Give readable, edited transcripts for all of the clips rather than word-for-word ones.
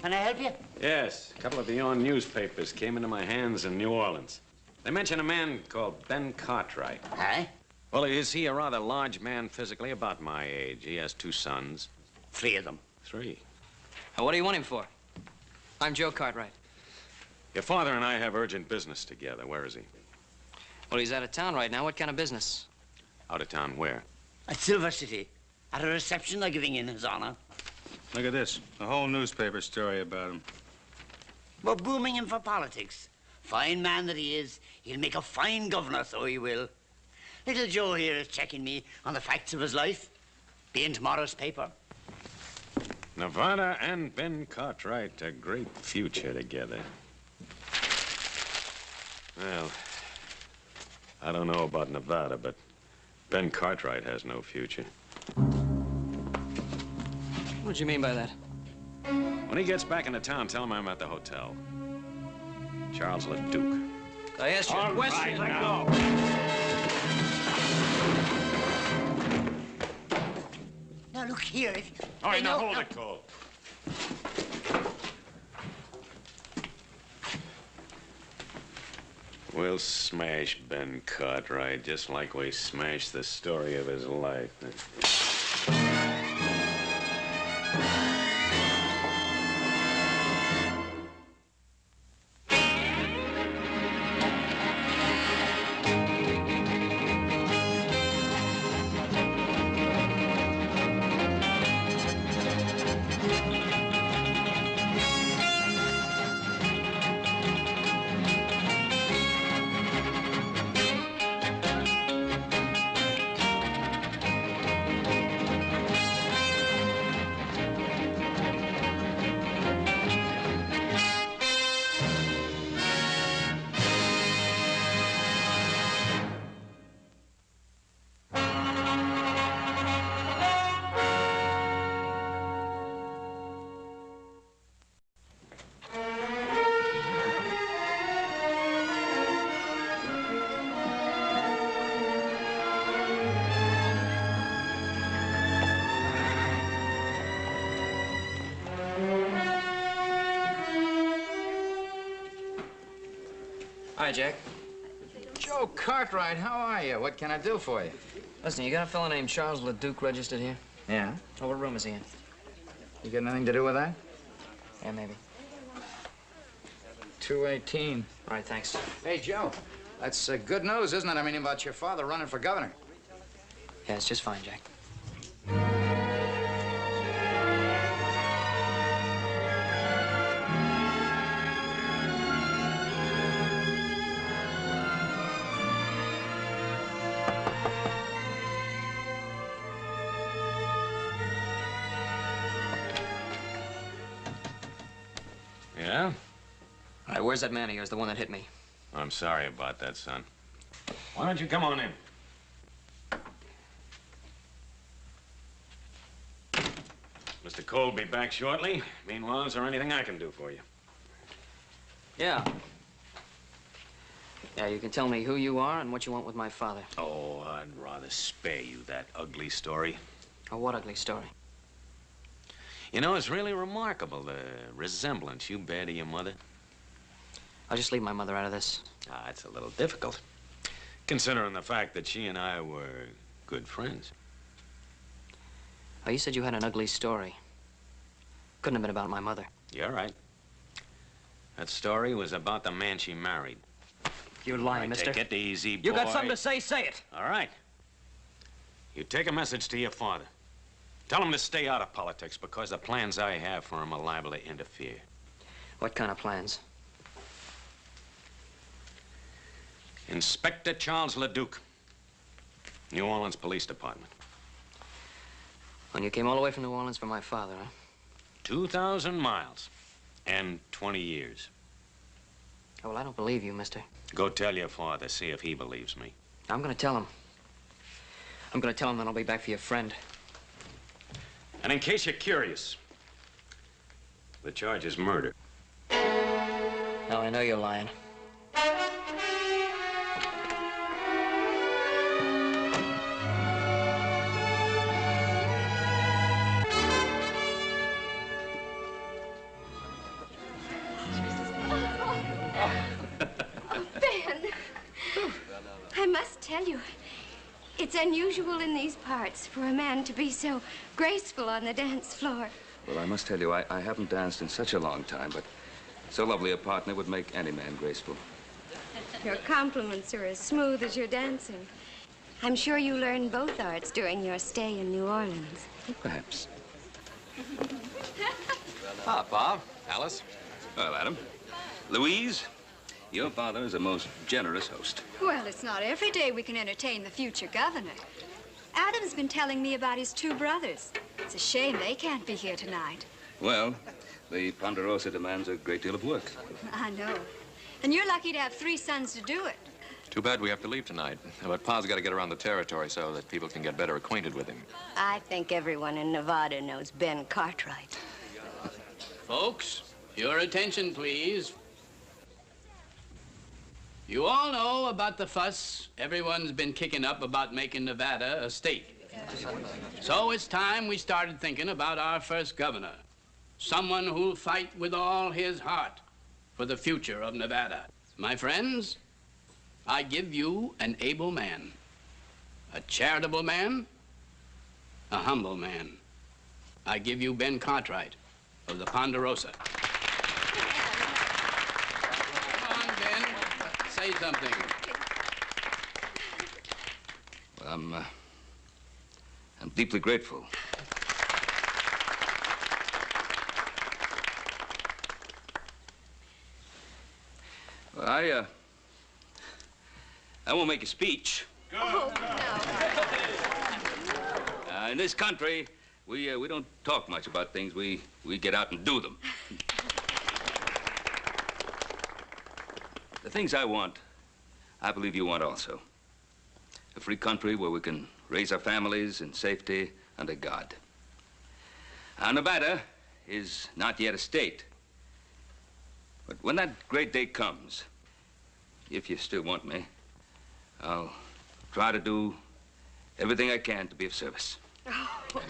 Can I help you? Yes. A couple of your newspapers came into my hands in New Orleans. They mention a man called Ben Cartwright. Aye? Well, is he a rather large man physically, about my age? He has 2 sons. 3 of them. 3. What do you want him for? I'm Joe Cartwright. Your father and I have urgent business together. Where is he? Well, he's out of town right now. What kind of business? Out of town where? At Silver City. At a reception they're giving in his honor. Look at this. A whole newspaper story about him. We're booming him for politics. Fine man that he is. He'll make a fine governor, so he will. Little Joe here is checking me on the facts of his life. Be in tomorrow's paper. Nevada and Ben Cartwright, a great future together. Well, I don't know about Nevada, but Ben Cartwright has no future. What do you mean by that? When he gets back into town, tell him I'm at the hotel. Charles Leduque. I asked you a question. Let go. Now, look here. All right, now hold it, Cole. We'll smash Ben Cartwright just like we smashed the story of his life. Hi, Jack. Joe Cartwright, how are you? What can I do for you? Listen, you got a fellow named Charles Leduque registered here? Yeah? Oh, what room is he in? You got anything to do with that? Yeah, maybe. 218. All right, thanks. Hey, Joe, that's good news, isn't it? I mean, about your father running for governor. Yeah, it's just fine, Jack. Yeah? All right, where's that man of yours, the one that hit me? I'm sorry about that, son. Why don't you come on in? Mr. Cole will be back shortly. Meanwhile, is there anything I can do for you? Yeah. Yeah, you can tell me who you are and what you want with my father. Oh, I'd rather spare you that ugly story. Oh, what ugly story? You know, it's really remarkable, the resemblance you bear to your mother. I'll just leave my mother out of this. Ah, it's a little difficult, considering the fact that she and I were good friends. Oh, you said you had an ugly story. Couldn't have been about my mother. You're right. That story was about the man she married. You're lying, All right, mister. take it easy, boy. You got something to say it. All right. You take a message to your father. Tell him to stay out of politics because the plans I have for him are liable to interfere. What kind of plans? Inspector Charles Leduque, New Orleans Police Department. And you came all the way from New Orleans for my father, huh? 2,000 miles and 20 years. Oh, well, I don't believe you, mister. Go tell your father, see if he believes me. I'm gonna tell him. I'm gonna tell him that I'll be back for your friend. And in case you're curious, the charge is murder. Now I know you're lying. It's unusual in these parts for a man to be so graceful on the dance floor. Well, I must tell you, I haven't danced in such a long time, but so lovely a partner would make any man graceful. Your compliments are as smooth as your dancing. I'm sure you learned both arts during your stay in New Orleans. Perhaps. Ah, Bob, Alice. Well, Adam. Louise, your father is a most generous host. Well, it's not every day we can entertain the future governor. Adam's been telling me about his two brothers. It's a shame they can't be here tonight. Well, the Ponderosa demands a great deal of work. I know. And you're lucky to have 3 sons to do it. Too bad we have to leave tonight. But Pa's got to get around the territory so that people can get better acquainted with him. I think everyone in Nevada knows Ben Cartwright. Folks, your attention, please. You all know about the fuss everyone's been kicking up about making Nevada a state. So it's time we started thinking about our first governor. Someone who'll fight with all his heart for the future of Nevada. My friends, I give you an able man, a charitable man, a humble man. I give you Ben Cartwright of the Ponderosa. Come on, Ben, say something. Well, I'm deeply grateful. Well, I won't make a speech. Oh, no. In this country, we don't talk much about things. We get out and do them. The things I want, I believe you want also. A free country where we can raise our families in safety under God. Now, Nevada is not yet a state. But when that great day comes, if you still want me, I'll try to do everything I can to be of service. Oh, wow.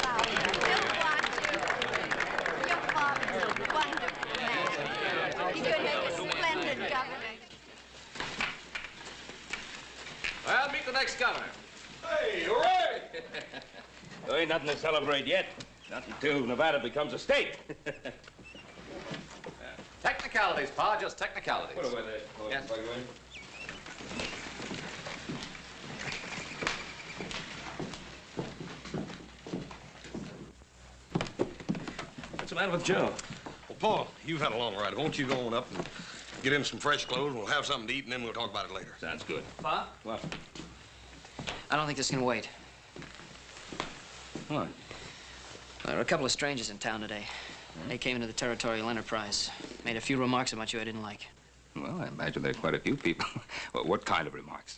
Your father's a wonderful man. He's going to make a splendid governor. Well, meet the next governor. Hey, hooray! There ain't nothing to celebrate yet. Not until Nevada becomes a state. Technicalities, Pa, just technicalities. Put away there. Yes. What's the matter with Joe? Well, Paul, you've had a long ride. Won't you go on up and get in some fresh clothes, and we'll have something to eat, and then we'll talk about it later. Sounds good. Pa? What? I don't think this can wait. What? There are a couple of strangers in town today. They came into the Territorial Enterprise. Made a few remarks about you I didn't like. Well, I imagine there are quite a few people. Well, what kind of remarks?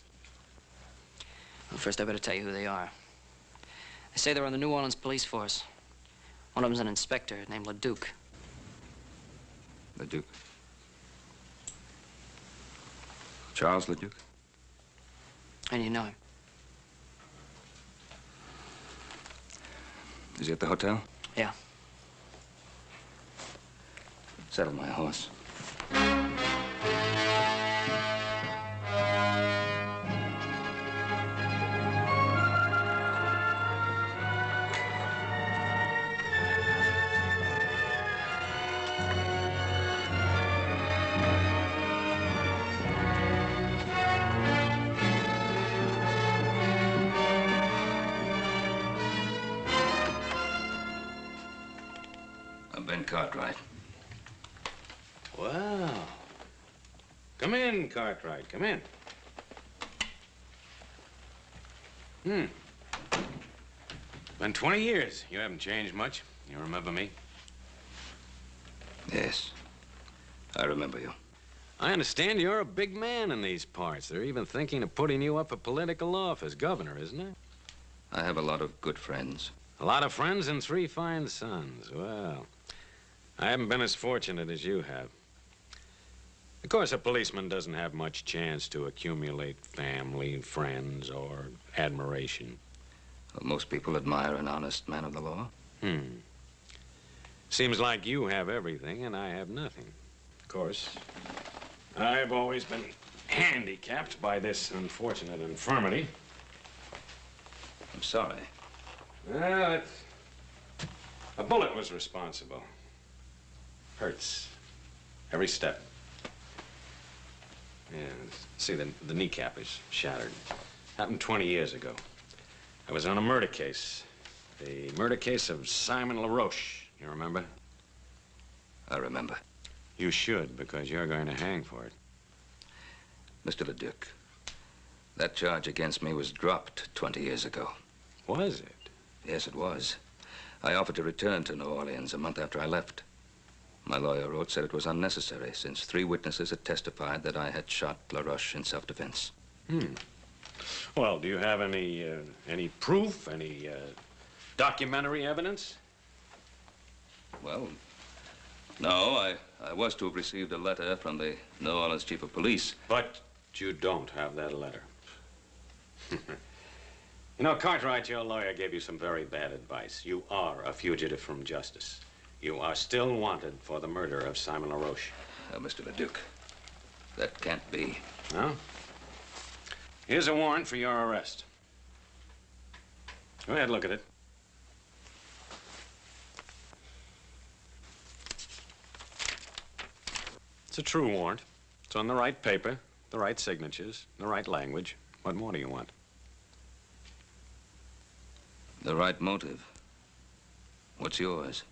Well, first I better tell you who they are. They say they're on the New Orleans police force. One of them's an inspector named Leduque. Leduque? Charles Leduque? And you know him? Is he at the hotel? Yeah. Saddle my horse. I'm Ben Cartwright. Well, come in, Cartwright, come in. Been 20 years. You haven't changed much. You remember me? Yes, I remember you. I understand you're a big man in these parts. They're even thinking of putting you up for political office, governor, isn't it? I have a lot of good friends. A lot of friends and 3 fine sons. Well, I haven't been as fortunate as you have. Of course, a policeman doesn't have much chance to accumulate family, friends, or admiration. Well, most people admire an honest man of the law. Seems like you have everything and I have nothing. Of course, I've always been handicapped by this unfortunate infirmity. I'm sorry. Well, a bullet was responsible. Hurts. Every step. Yeah, see, the kneecap is shattered. Happened 20 years ago. I was on a murder case. The murder case of Simon LaRoche. You remember? I remember. You should, because you're going to hang for it. Mr. Leduque, that charge against me was dropped 20 years ago. Was it? Yes, it was. I offered to return to New Orleans a month after I left. My lawyer wrote, said it was unnecessary, since 3 witnesses had testified that I had shot LaRoche in self-defense. Well, do you have any proof, any documentary evidence? Well, no, I was to have received a letter from the New Orleans chief of police. But you don't have that letter. You know, Cartwright, your lawyer gave you some very bad advice. You are a fugitive from justice. You are still wanted for the murder of Simon LaRoche. Mr. Leduque, that can't be. No? Here's a warrant for your arrest. Go ahead, look at it. It's a true warrant. It's on the right paper, the right signatures, the right language. What more do you want? The right motive. What's yours?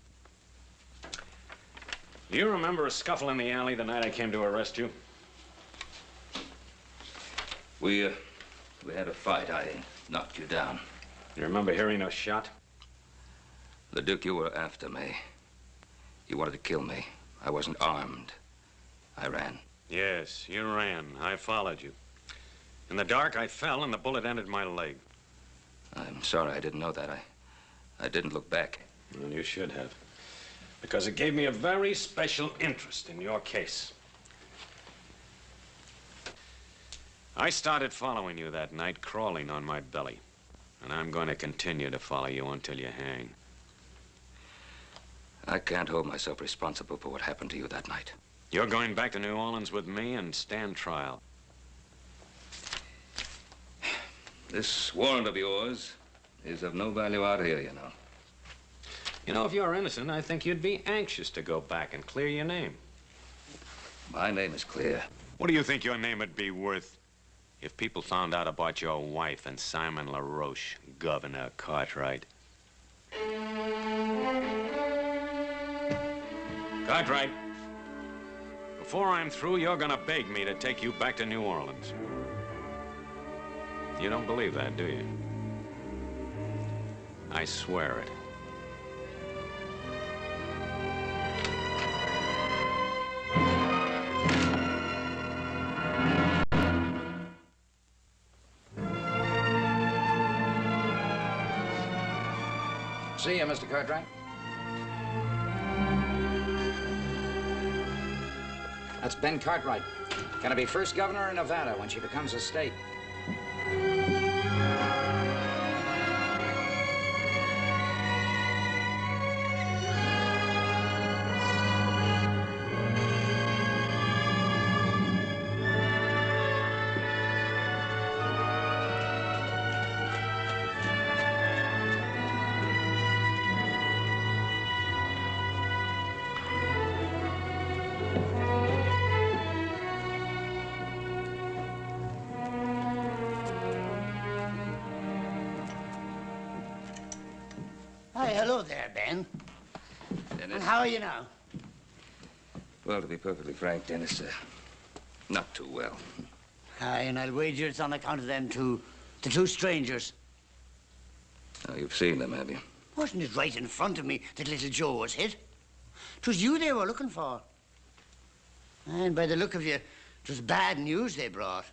Do you remember a scuffle in the alley the night I came to arrest you? We had a fight. I knocked you down. You remember hearing a shot? Leduque, you were after me. You wanted to kill me. I wasn't armed. I ran. Yes, you ran. I followed you. In the dark, I fell and the bullet entered my leg. I'm sorry I didn't know that. I didn't look back. Well, you should have. Because it gave me a very special interest in your case. I started following you that night, crawling on my belly. And I'm going to continue to follow you until you hang. I can't hold myself responsible for what happened to you that night. You're going back to New Orleans with me and stand trial. This warrant of yours is of no value out here, you know. You know, if you're innocent, I think you'd be anxious to go back and clear your name. My name is clear. What do you think your name would be worth if people found out about your wife and Simon LaRoche, Governor Cartwright? Cartwright, before I'm through, you're gonna beg me to take you back to New Orleans. You don't believe that, do you? I swear it. See you, Mr. Cartwright. That's Ben Cartwright. Gonna be first governor of Nevada when she becomes a state. Hi, hello there, Ben. Dennis? And how are you now? Well, to be perfectly frank, Dennis, not too well. Aye, and I'll wager it's on account of the 2 strangers. Now, you've seen them, have you? Wasn't it right in front of me that little Joe was hit? 'Twas you they were looking for. And by the look of you, it was bad news they brought.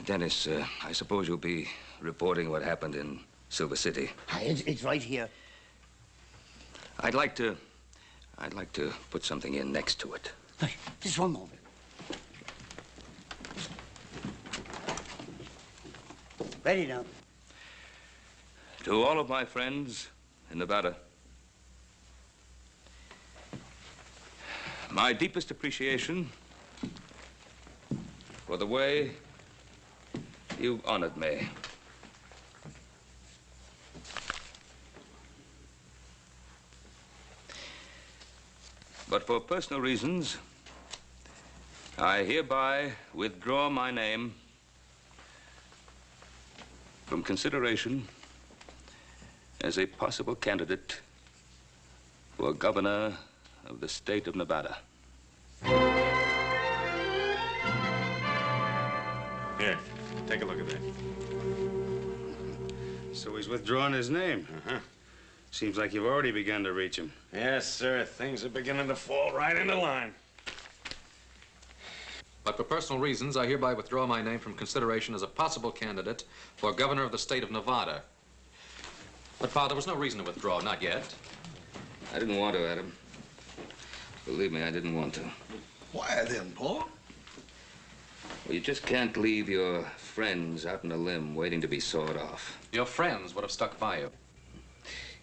Dennis, I suppose you'll be reporting what happened in Silver City. Aye, it's right here. I'd like to put something in next to it. Hey, just one moment. Ready now. To all of my friends in Nevada, my deepest appreciation for the way You've honored me. But for personal reasons, I hereby withdraw my name from consideration as a possible candidate for governor of the state of Nevada. Here, take a look at that. So he's withdrawing his name. Uh-huh. Seems like you've already begun to reach him. Yes, sir. Things are beginning to fall right into line. But for personal reasons, I hereby withdraw my name from consideration as a possible candidate for governor of the state of Nevada. But, Father, there was no reason to withdraw, not yet. I didn't want to, Adam. Believe me, I didn't want to. Why then, Paul? Well, you just can't leave your friends out on a limb waiting to be sawed off. Your friends would have stuck by you.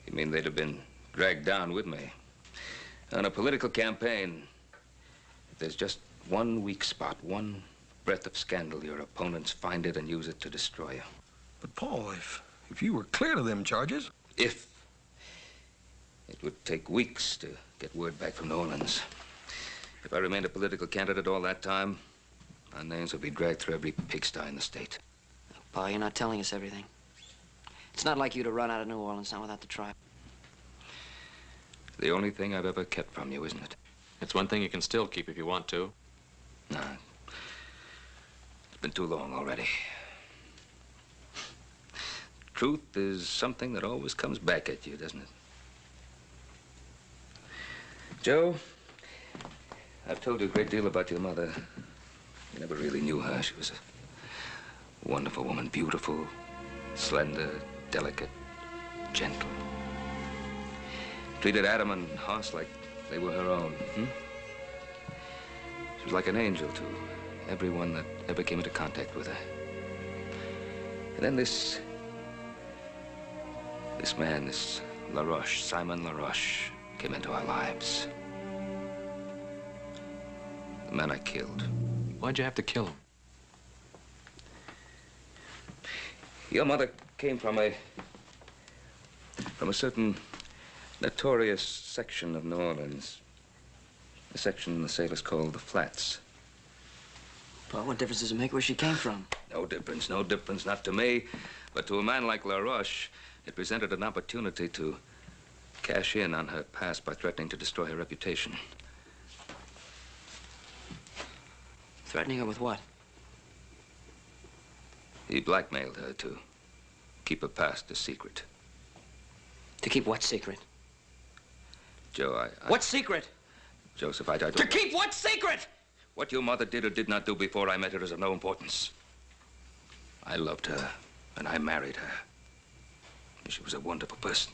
You mean they'd have been dragged down with me? On a political campaign, if there's just one weak spot, one breath of scandal, your opponents find it and use it to destroy you. But, Paul, if you were clear of them charges... If. It would take weeks to get word back from New Orleans. If I remained a political candidate all that time, my names would be dragged through every pigsty in the state. Pa, you're not telling us everything. It's not like you to run out of New Orleans now without the trial. The only thing I've ever kept from you, isn't it? It's one thing you can still keep if you want to. No. It's been too long already. Truth is something that always comes back at you, doesn't it? Joe, I've told you a great deal about your mother. You never really knew her. She was a wonderful woman, beautiful, slender, delicate, gentle. Treated Adam and Hoss like they were her own. She was like an angel to everyone that ever came into contact with her. And then this man, this LaRoche, Simon LaRoche, came into our lives. The man I killed. Why'd you have to kill him? Your mother came from a certain notorious section of New Orleans. A section the sailors call the Flats. Well, what difference does it make where she came from? No difference, not to me. But to a man like LaRoche, it presented an opportunity to cash in on her past by threatening to destroy her reputation. Threatening her with what? He blackmailed her to keep her past a secret. To keep what secret? Joe, What secret? Joseph, I don't... To keep what secret? What your mother did or did not do before I met her is of no importance. I loved her, and I married her. She was a wonderful person.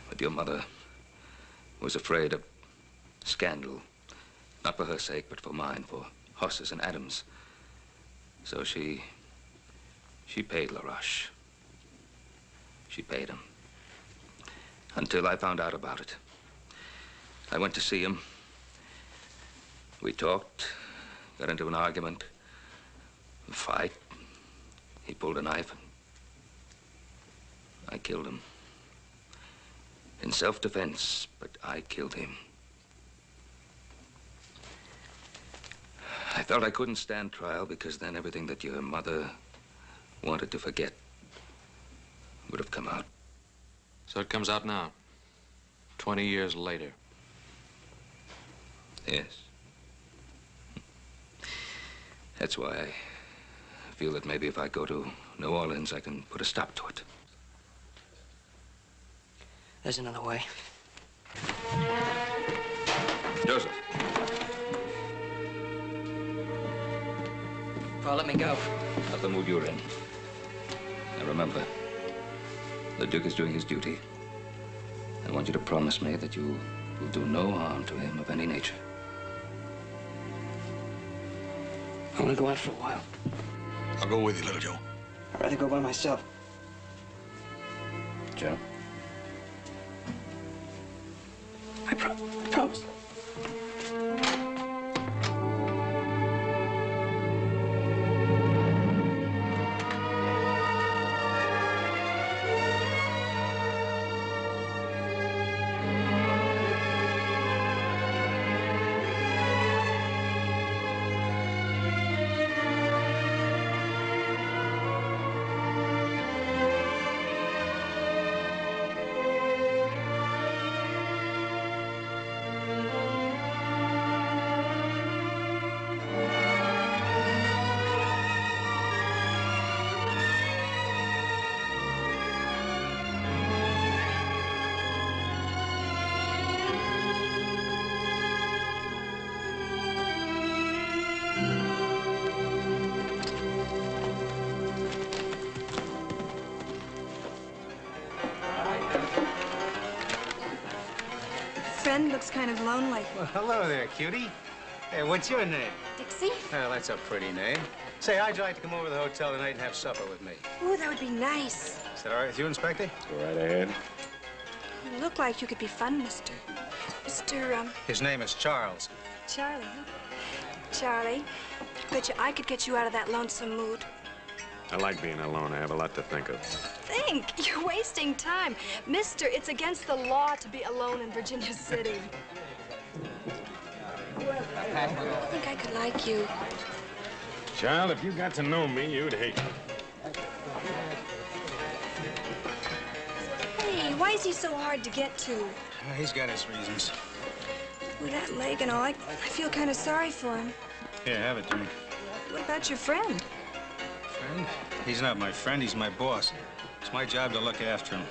But your mother was afraid of scandal. Not for her sake, but for mine, for Hoss's and Adam's. So she paid LaRoche. She paid him. Until I found out about it. I went to see him. We talked, got into an argument, a fight. He pulled a knife and I killed him. In self-defense, but I killed him. I felt I couldn't stand trial because then everything that your mother wanted to forget would have come out. So it comes out now, 20 years later. Yes. That's why I feel that maybe if I go to New Orleans, I can put a stop to it. There's another way. Joseph. Paul, let me go. Not the mood you're in. Now remember, Leduque is doing his duty. I want you to promise me that you will do no harm to him of any nature. I want to go out for a while. I'll go with you, little Joe. I'd rather go by myself. Joe? I promise. Ben looks kind of lonely. Well, hello there, cutie. Hey, what's your name? Dixie? Oh, that's a pretty name. Say, I'd like to come over to the hotel tonight and have supper with me. Ooh, that would be nice. Is that all right with you, Inspector? Go right ahead. You look like you could be fun, Mr. His name is Charles. Charlie, huh? Charlie, bet you I could get you out of that lonesome mood. I like being alone. I have a lot to think of. Think, you're wasting time. Mister, it's against the law to be alone in Virginia City. I think I could like you. Child, if you got to know me, you'd hate me. Hey, why is he so hard to get to? He's got his reasons. With that leg and all, I feel kind of sorry for him. Here, have a drink. What about your friend? Friend? He's not my friend, he's my boss. It's my job to look after him.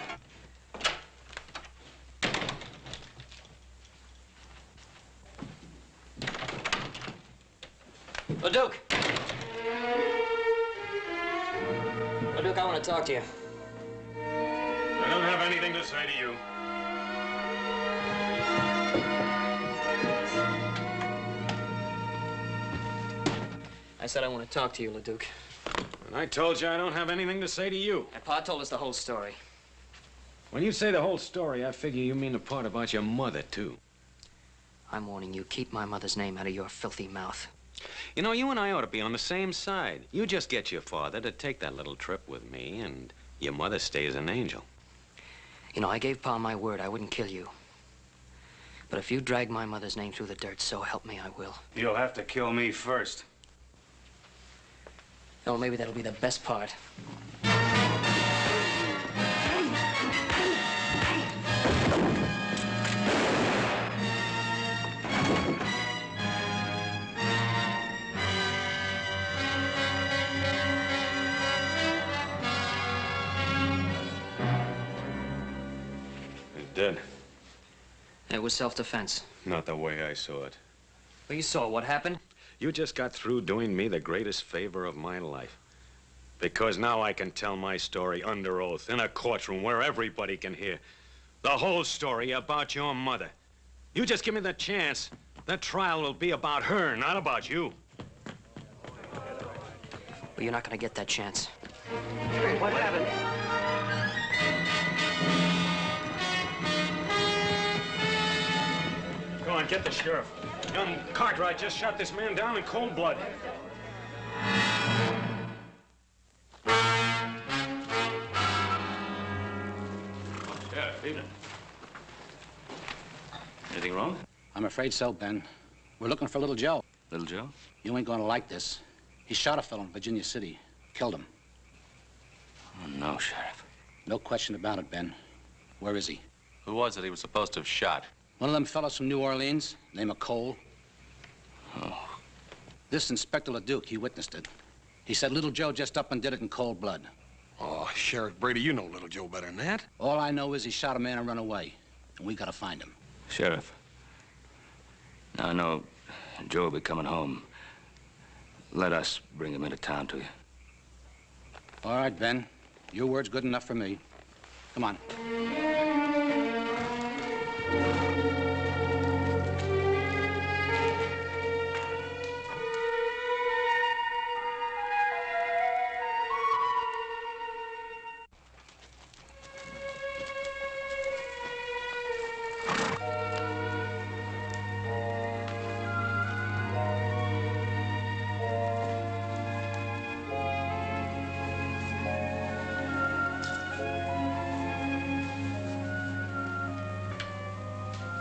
Leduque! Leduque, I want to talk to you. I don't have anything to say to you. I said I want to talk to you, Leduque. And I told you I don't have anything to say to you. And Pa told us the whole story. When you say the whole story, I figure you mean the part about your mother, too. I'm warning you, keep my mother's name out of your filthy mouth. You know, you and I ought to be on the same side. You just get your father to take that little trip with me, and your mother stays an angel. You know, I gave Pa my word I wouldn't kill you. But if you drag my mother's name through the dirt, so help me, I will. You'll have to kill me first. Oh, maybe that'll be the best part. He's dead. It was self-defense. Not the way I saw it. Well, you saw what happened. You just got through doing me the greatest favor of my life. Because now I can tell my story under oath in a courtroom where everybody can hear. The whole story about your mother. You just give me the chance. That trial will be about her, not about you. Well, you're not gonna get that chance. What happened? Go on, get the sheriff. Young Cartwright just shot this man down in cold blood. Sheriff, evening. Anything wrong? I'm afraid so, Ben. We're looking for Little Joe. Little Joe? You ain't gonna like this. He shot a fellow in Virginia City. Killed him. Oh, no, Sheriff. No question about it, Ben. Where is he? Who was it he was supposed to have shot? One of them fellows from New Orleans, name of Cole. Oh. This Inspector Leduque, he witnessed it. He said Little Joe just up and did it in cold blood. Oh, Sheriff Brady, you know Little Joe better than that. All I know is he shot a man and run away. And we gotta find him. Sheriff, now I know Joe will be coming home. Let us bring him into town to you. All right, Ben. Your word's good enough for me. Come on.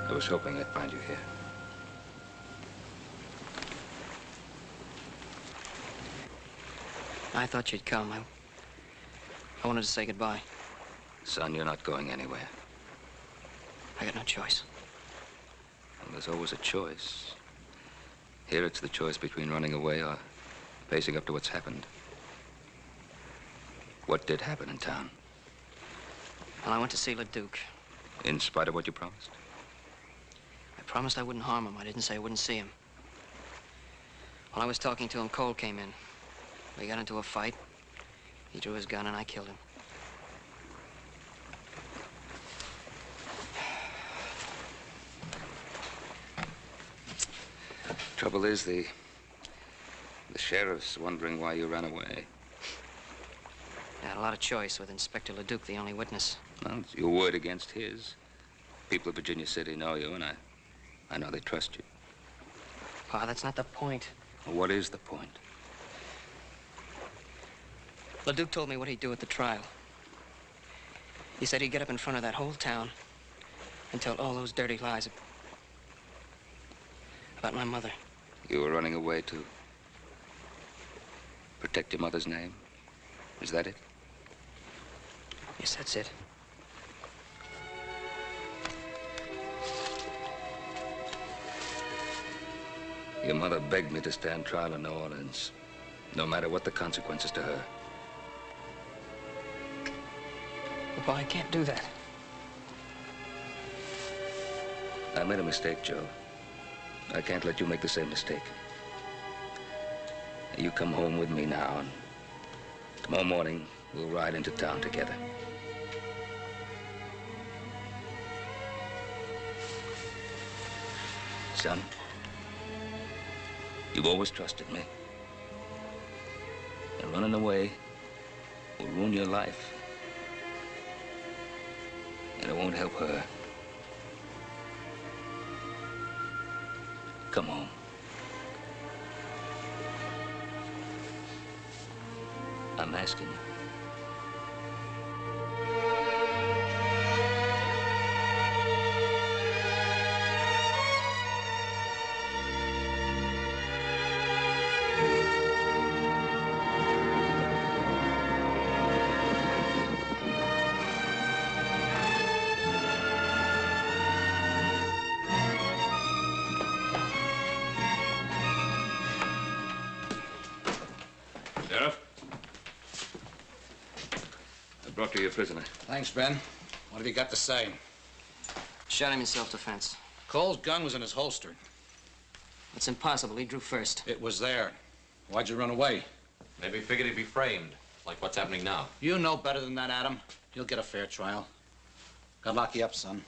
I was hoping I'd find you here. I thought you'd come. I wanted to say goodbye. Son, you're not going anywhere. I got no choice. Well, there's always a choice. Here it's the choice between running away or facing up to what's happened. What did happen in town? Well, I went to see Leduque. In spite of what you promised? I promised I wouldn't harm him. I didn't say I wouldn't see him. While I was talking to him, Cole came in. We got into a fight. He drew his gun and I killed him. Trouble is, the sheriff's wondering why you ran away. I had a lot of choice with Inspector Leduque, the only witness. Well, it's your word against his. People of Virginia City know you, and I know they trust you. Pa, that's not the point. Well, what is the point? Leduque told me what he'd do at the trial. He said he'd get up in front of that whole town and tell all those dirty lies about my mother. You were running away to protect your mother's name? Is that it? Yes, that's it. Your mother begged me to stand trial in New Orleans, no matter what the consequences to her. Well, Pa, I can't do that. I made a mistake, Joe. I can't let you make the same mistake. You come home with me now, and tomorrow morning, we'll ride into town together. Son, you've always trusted me. And running away will ruin your life. And it won't help her. Come home. I'm asking you. Sheriff? I brought you your prisoner. Thanks, Ben. What have you got to say? Shot him in self-defense. Cole's gun was in his holster. It's impossible. He drew first. It was there. Why'd you run away? Maybe he figured he'd be framed, like what's happening now. You know better than that, Adam. You'll get a fair trial. God lock you up, son.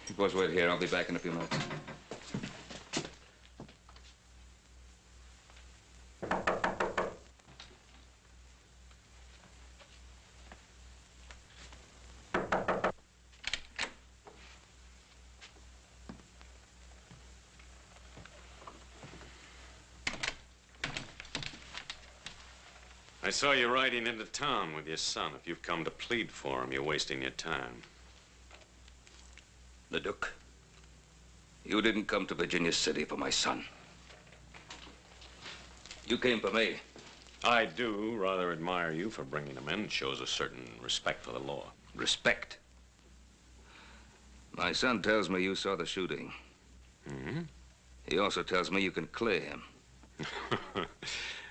You boys wait here. I'll be back in a few minutes. I saw you riding into town with your son. If you've come to plead for him, you're wasting your time. Leduque, you didn't come to Virginia City for my son. You came for me. I do rather admire you for bringing him in. It shows a certain respect for the law. Respect? My son tells me you saw the shooting. Mm-hmm. He also tells me you can clear him.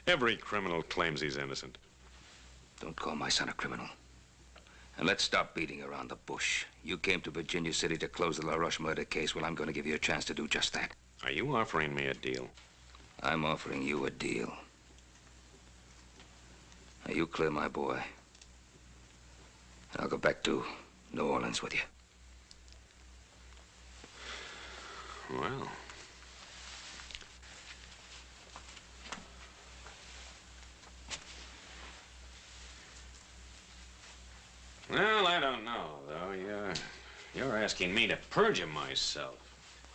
Every criminal claims he's innocent. Don't call my son a criminal. And let's stop beating around the bush. You came to Virginia City to close the LaRoche murder case. Well, I'm going to give you a chance to do just that. Are you offering me a deal? I'm offering you a deal. Now, you clear my boy. I'll go back to New Orleans with you. Well. Well, I don't know, though. You're asking me to perjure myself.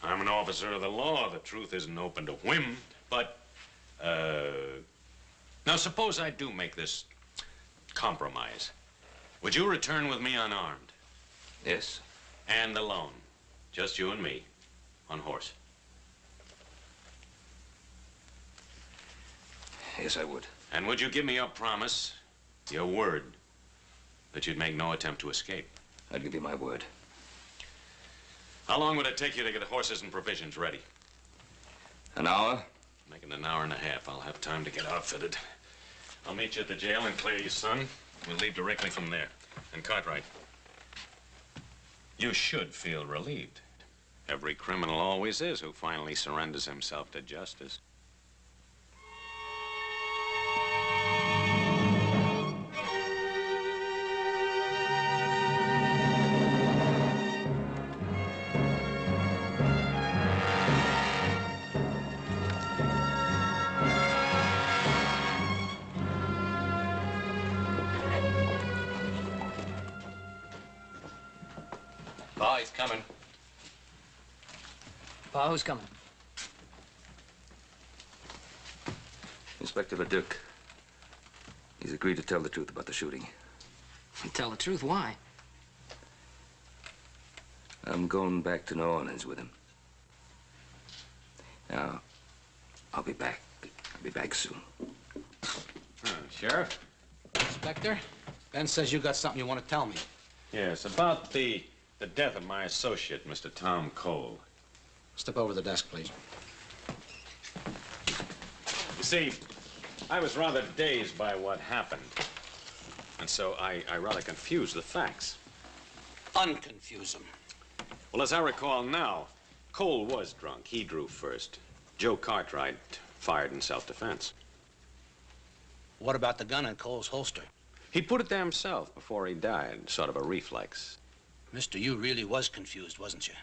I'm an officer of the law. The truth isn't open to whim. But, now suppose I do make this compromise. Would you return with me unarmed? Yes. And alone? Just you and me, on horse? Yes, I would. And would you give me your promise, your word, that you'd make no attempt to escape? I'd give you my word. How long would it take you to get the horses and provisions ready? An hour? Making an hour and a half. I'll have time to get outfitted. I'll meet you at the jail and clear you, son. We'll leave directly from there. And Cartwright, you should feel relieved. Every criminal always is who finally surrenders himself to justice. he's coming. Pa, who's coming? Inspector Leduque. He's agreed to tell the truth about the shooting. Tell the truth, why? I'm going back to New Orleans with him. Now, I'll be back. I'll be back soon. Sheriff? Inspector? Ben says you got something you want to tell me. Yes, about the death of my associate, Mr. Tom Cole. Step over the desk, please. You see, I was rather dazed by what happened. And so I rather confused the facts. Unconfuse them. Well, as I recall now, Cole was drunk. He drew first. Joe Cartwright fired in self-defense. What about the gun in Cole's holster? He put it there himself before he died, sort of a reflex. Mister, you really was confused, wasn't you?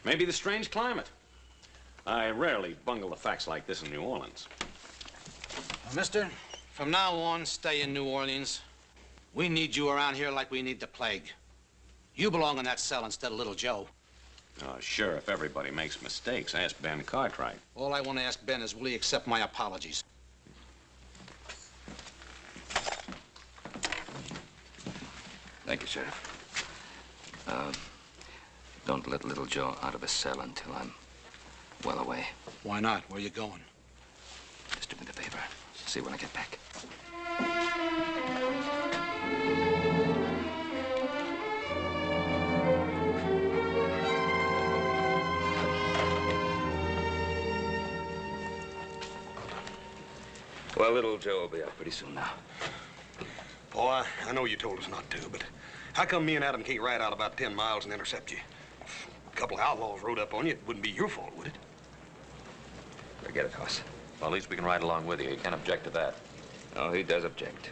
Maybe the strange climate. I rarely bungle the facts like this in New Orleans. Well, mister, from now on, stay in New Orleans. We need you around here like we need the plague. You belong in that cell instead of little Joe. Sure, if everybody makes mistakes. Ask Ben Cartwright. All I want to ask Ben is, will he accept my apologies? Thank you, Sheriff. Don't let little Joe out of his cell until I'm well away. Why not? Where are you going? Just do me the favor. See you when I get back. Well, little Joe will be out pretty soon now. Boy, I know you told us not to, but how come me and Adam can't ride out about 10 miles and intercept you? If a couple of outlaws rode up on you, it wouldn't be your fault, would it? Forget it, Hoss. Well, at least we can ride along with you. You can't object to that. Oh, he does object.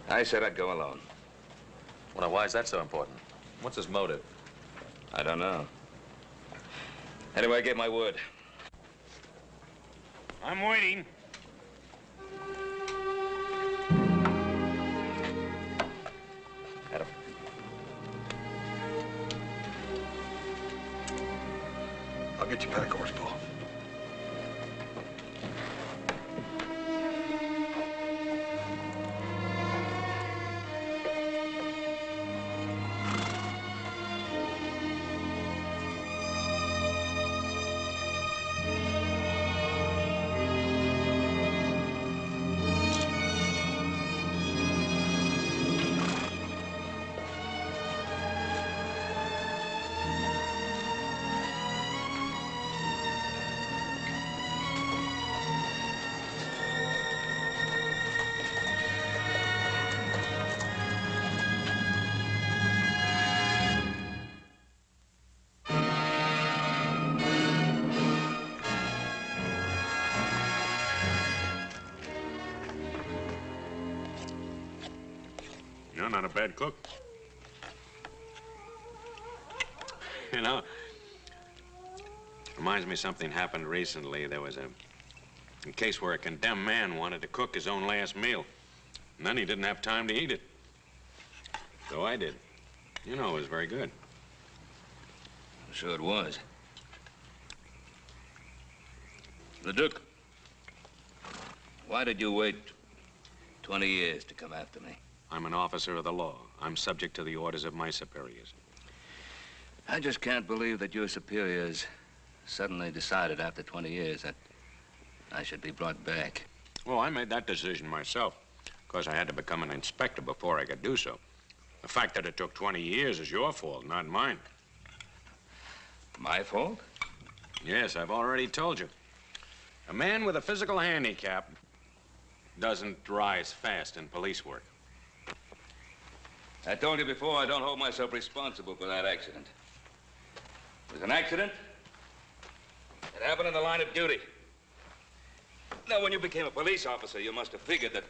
I said I'd go alone. Well, now, why is that so important? What's his motive? I don't know. Anyway, I gave my word. I'm waiting. Adam. I'll get you pack horse, Paul. You're not a bad cook. You know, reminds me something happened recently. There was a case where a condemned man wanted to cook his own last meal, and then he didn't have time to eat it. So I did. You know, it was very good. Sure it was. Leduque, why did you wait 20 years to come after me? I'm an officer of the law. I'm subject to the orders of my superiors. I just can't believe that your superiors suddenly decided after 20 years that I should be brought back. Well, I made that decision myself. Of course, I had to become an inspector before I could do so. The fact that it took 20 years is your fault, not mine. My fault? Yes, I've already told you. A man with a physical handicap doesn't rise fast in police work. I told you before, I don't hold myself responsible for that accident. It was an accident. It happened in the line of duty. Now, when you became a police officer, you must have figured that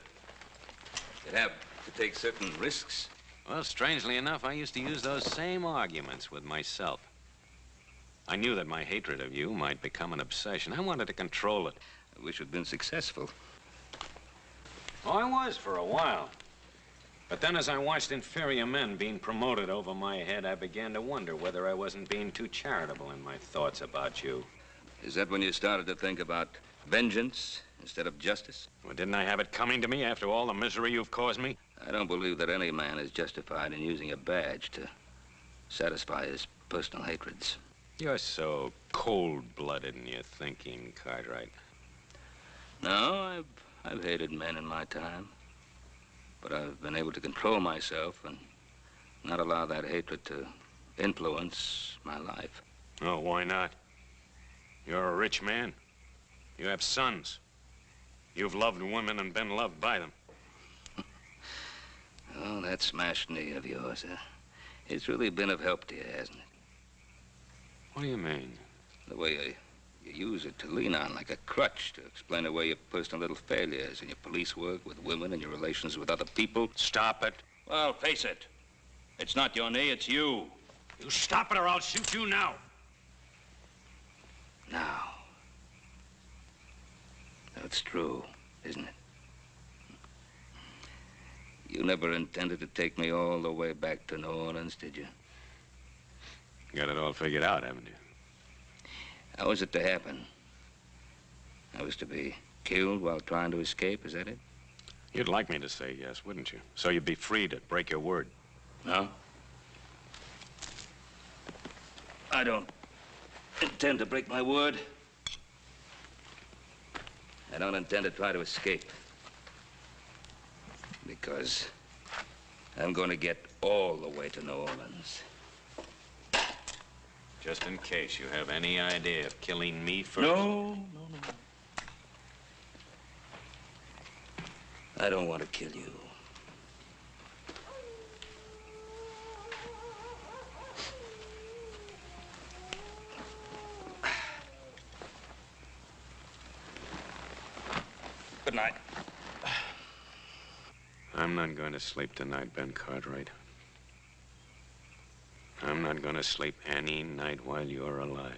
you'd have to take certain risks. Well, strangely enough, I used to use those same arguments with myself. I knew that my hatred of you might become an obsession. I wanted to control it. I wish you'd been successful. Oh, I was for a while. But then as I watched inferior men being promoted over my head, I began to wonder whether I wasn't being too charitable in my thoughts about you. Is that when you started to think about vengeance instead of justice? Well, didn't I have it coming to me after all the misery you've caused me? I don't believe that any man is justified in using a badge to satisfy his personal hatreds. You're so cold-blooded in your thinking, Cartwright. No, I've hated men in my time. But I've been able to control myself and not allow that hatred to influence my life. Oh, why not? You're a rich man. You have sons. You've loved women and been loved by them. Oh, that smashed knee of yours, it's really been of help to you, hasn't it? What do you mean? The way you use it to lean on like a crutch to explain away your personal little failures in your police work with women and your relations with other people. Stop it. Well, face it. It's not your knee, it's you. You stop it or I'll shoot you now. Now. That's true, isn't it? You never intended to take me all the way back to New Orleans, did you? Got it all figured out, haven't you? How was it to happen? I was to be killed while trying to escape, is that it? You'd like me to say yes, wouldn't you? So you'd be free to break your word. No? I don't intend to break my word. I don't intend to try to escape. Because I'm going to get all the way to New Orleans. Just in case you have any idea of killing me first. No. I don't want to kill you. Good night. I'm not going to sleep tonight, Ben Cartwright. I'm not going to sleep any night while you're alive.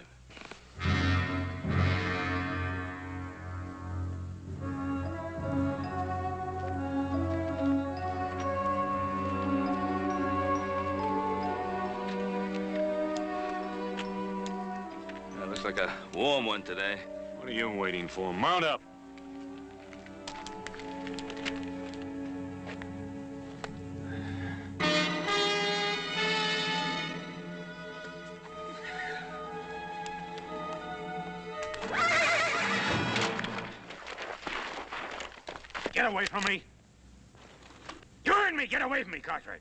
That looks like a warm one today. What are you waiting for? Mount up. Get away from me! You heard me! Get away from me, Cartwright!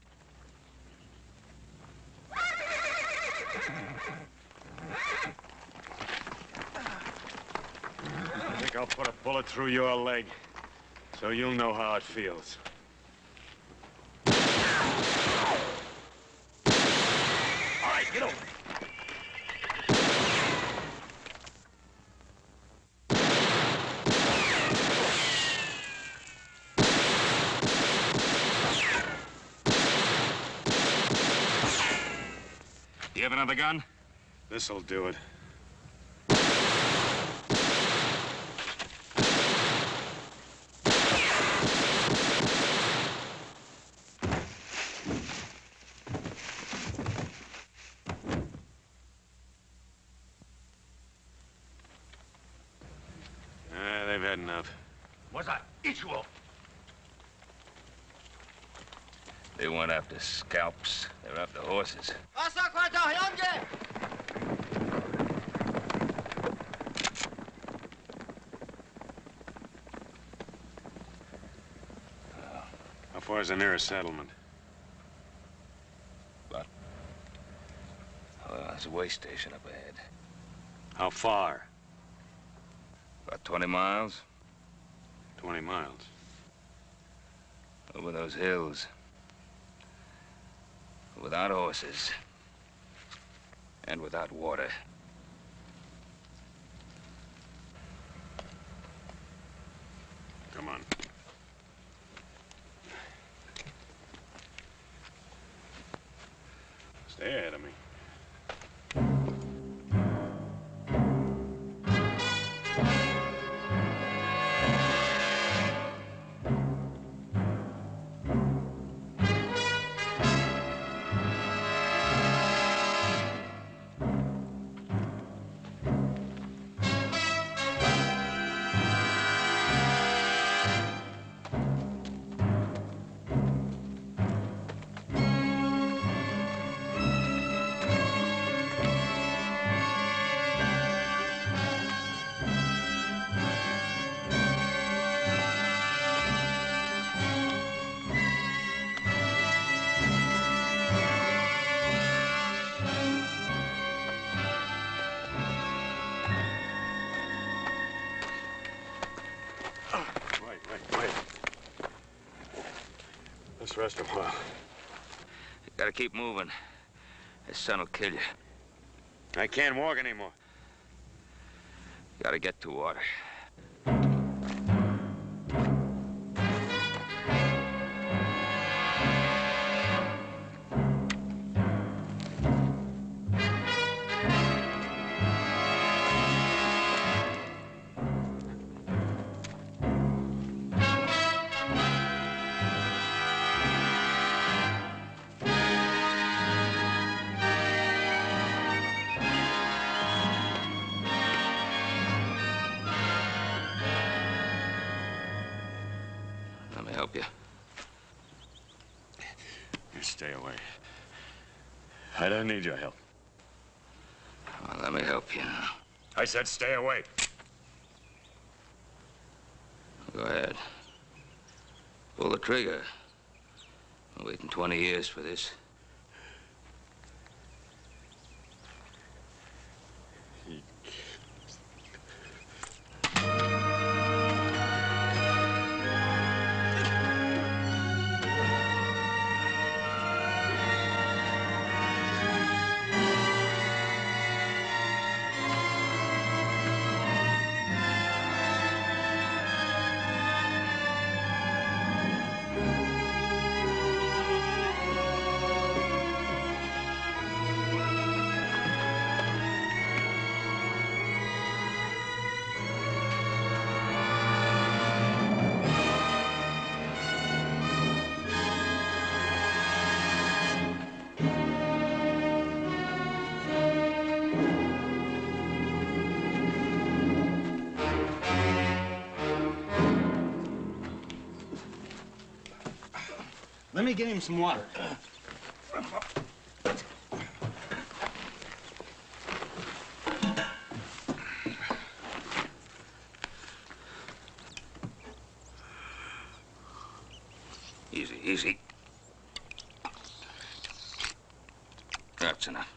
I think I'll put a bullet through your leg, so you'll know how it feels. All right, get over. You have another gun? This'll do it. They've had enough. What's that? Ichuo. They weren't after scalps. They were after horses. How far is the nearest settlement? But, there's a way station up ahead. How far? About 20 miles. 20 miles. Over those hills. Without horses. And without water. Come on. Stay ahead of me. Let's rest a while. You gotta keep moving. His son will kill you. I can't walk anymore. You gotta get to water. Let me help you. You stay away. I don't need your help. Well, let me help you now. I said stay away. Go ahead. Pull the trigger. I'm waiting 20 years for this. Let me get him some water. Easy, easy. That's enough.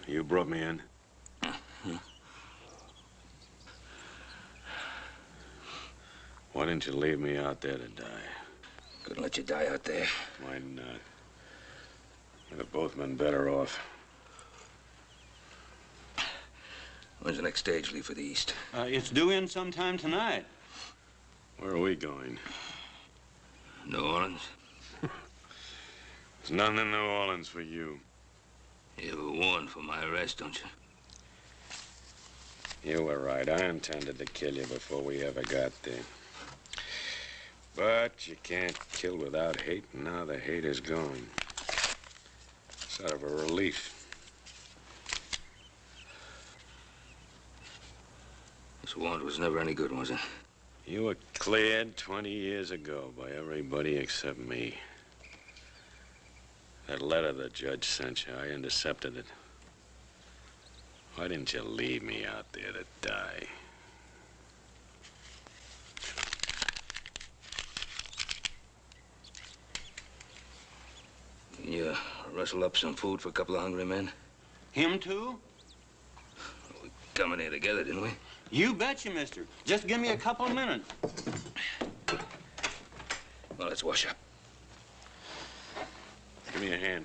You brought me in. Why didn't you leave me out there to die? Couldn't let you die out there. Why not? We'd have both been better off. When's the next stage leave for the East? It's due in sometime tonight. Where are we going? New Orleans. There's nothing in New Orleans for you. You were warned for my arrest, don't you? You were right. I intended to kill you before we ever got there. But you can't kill without hate, and now the hate is gone. Sort of a relief. This warrant was never any good, was it? You were cleared 20 years ago by everybody except me. That letter the judge sent you, I intercepted it. Why didn't you leave me out there to die? Can you rustle up some food for a couple of hungry men? Him too? We come in here together, didn't we? You betcha, mister. Just give me a couple of minutes. Well, let's wash up. Give me a hand.